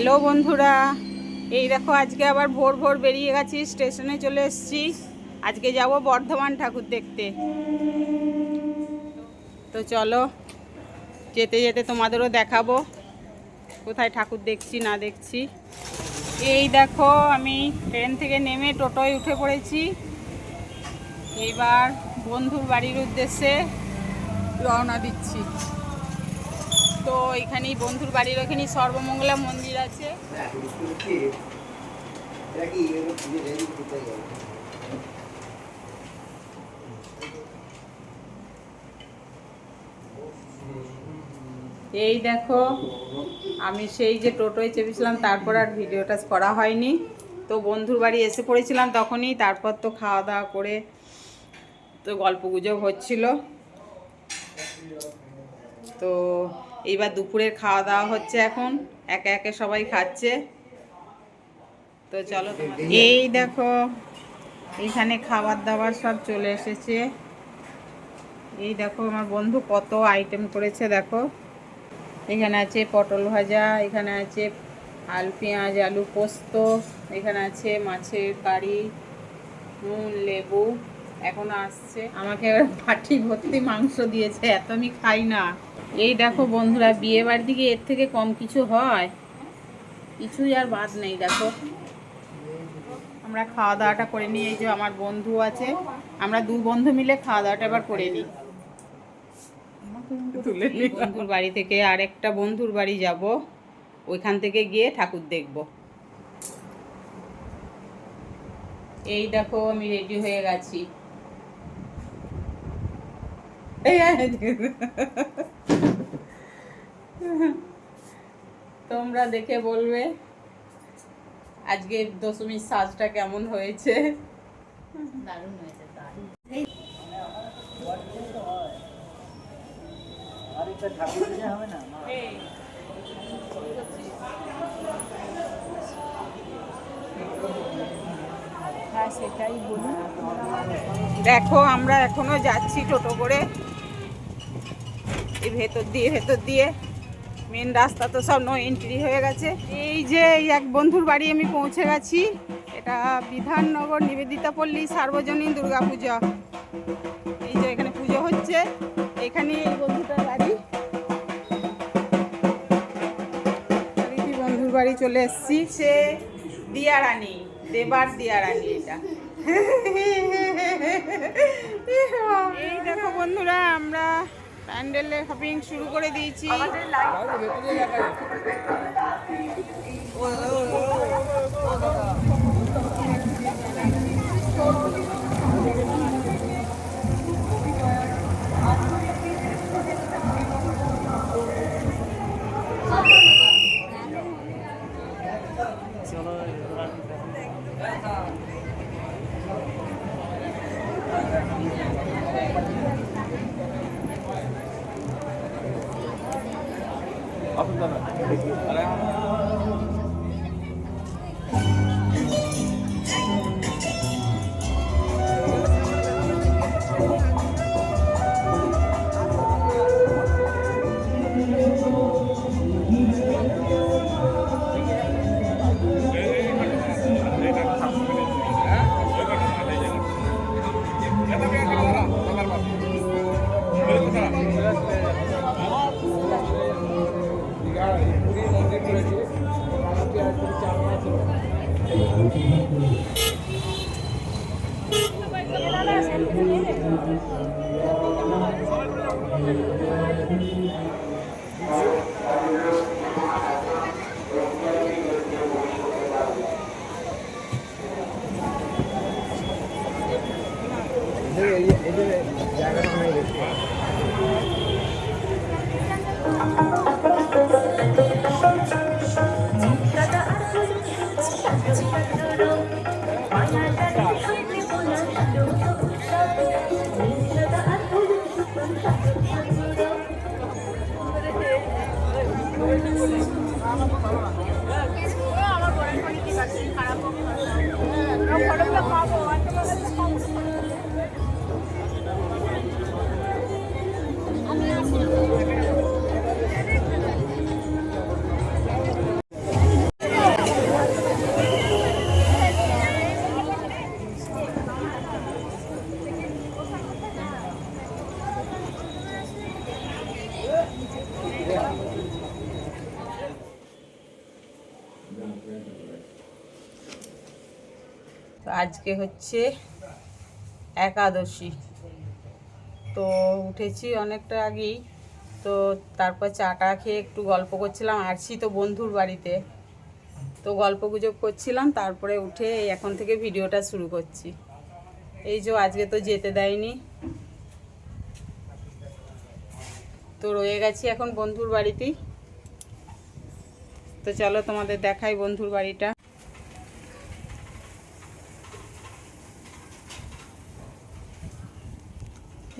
Hello বন্ধুরা, এই দেখো আজকে আবার ভোর ভোর বেরিয়ে গেছি, স্টেশনে চলে এসেছি। আজকে যাব বর্ধমান ঠাকুর দেখতে। তো চলো, যেতে যেতে তোমাদেরও দেখাবো কোথায় ঠাকুর দেখছি না দেখছি। এই দেখো আমি ট্রেন থেকে নেমে টোটোয় উঠে পড়েছি। এবার বন্ধুর বাড়ির উদ্দেশ্যে রওনা দিচ্ছি। তো এখানেই বন্ধুর বাড়ির ওখানেই সর্বমঙ্গলা মন্দির আছে। এই দেখো আমি সেই যে টোটোয় চেপেছিলাম, তারপর আর ভিডিওটা করা হয়নি। তো বন্ধুর বাড়ি এসে পড়েছিলাম তখনই, তারপর তো খাওয়া দাওয়া করে তো গল্প গুজব হচ্ছিল। তো এইবার দুপুরের খাওয়া দাওয়া হচ্ছে, এখন একে একে সবাই খাচ্ছে। তো চলো, এই দেখো এইখানে খাবার দাবার সব চলে এসেছে। এই দেখো আমার বন্ধু কত আইটেম করেছে। দেখো এখানে আছে পটল ভাজা, এখানে আছে আলু পেঁয়াজ আলু পোস্ত, এখানে আছে মাছের কারি, নুন লেবু। এখন আসছে, আমাকে বাটি ভর্তি মাংস দিয়েছে, এত আমি খাই না। এই দেখো বন্ধুরা, বিয়ে বাড়ি দিকে এর থেকে কম কিছু হয়? কিছুই আর বাদ নেই। দেখো আমরা খাওয়া দাওয়াটা করে নিই। এই যে আমার বন্ধু আছে, আমরা দু বন্ধু মিলে খাওয়া দাওয়াটা এবার করে নিই। বন্ধুর বাড়ি থেকে আরেকটা বন্ধুর বাড়ি যাব, ওইখান থেকে গিয়ে ঠাকুর দেখব। এই দেখো আমি রেডি হয়ে গেছি। তোমরা দেখে বলবে আজকে দশমীর সাজটা কেমন হয়েছে। দারুণ হয়েছে, দারুণ। সেটাই বলি। দেখো আমরা এখনো যাচ্ছি টোটো করে, এই ভেতর দিয়ে মেন রাস্তা তো সব নো এন্ট্রি হয়ে গেছে। এই যে এক বন্ধুর বাড়ি আমি পৌঁছে গেছি। এটা বিধাননগর নিবেদিতা পল্লী সার্বজনীন দুর্গাপূজা। এই যে এখানে পুজো হচ্ছে, এখানে এই বন্ধুটার বাড়ি। বন্ধুর বাড়ি চলে এসছি। সে দিয়ারানী, দেবার দিয়ারানী এটা। এই দেখো বন্ধুরা, আমরা প্যান্ডেলের শপিং শুরু করে দিয়েছি। তো আজকে হচ্ছে একাদশী, তো উঠেছি অনেকটা আগেই। তো তারপর চাটা খেয়ে একটু গল্প করছিলাম, আসছি তো বন্ধুর বাড়িতে, তো গল্প গুজব করছিলাম, তারপরে উঠে এখন থেকে ভিডিওটা শুরু করছি। এই যে আজকে তো যেতে দেয়নি, তো রয়ে গেছি এখন বন্ধুর বাড়িতেই। তো চলো তোমাদের দেখাই বন্ধুর বাড়িটা।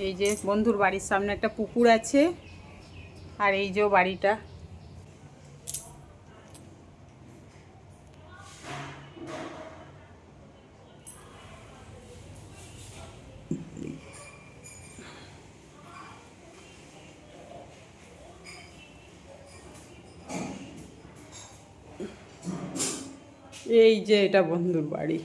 এই যে বন্ধুর বাড়ির সামনে একটা পুকুর আছে, আর এই যে বাড়িটা। এই যে এটা বন্ধুর বাড়ি।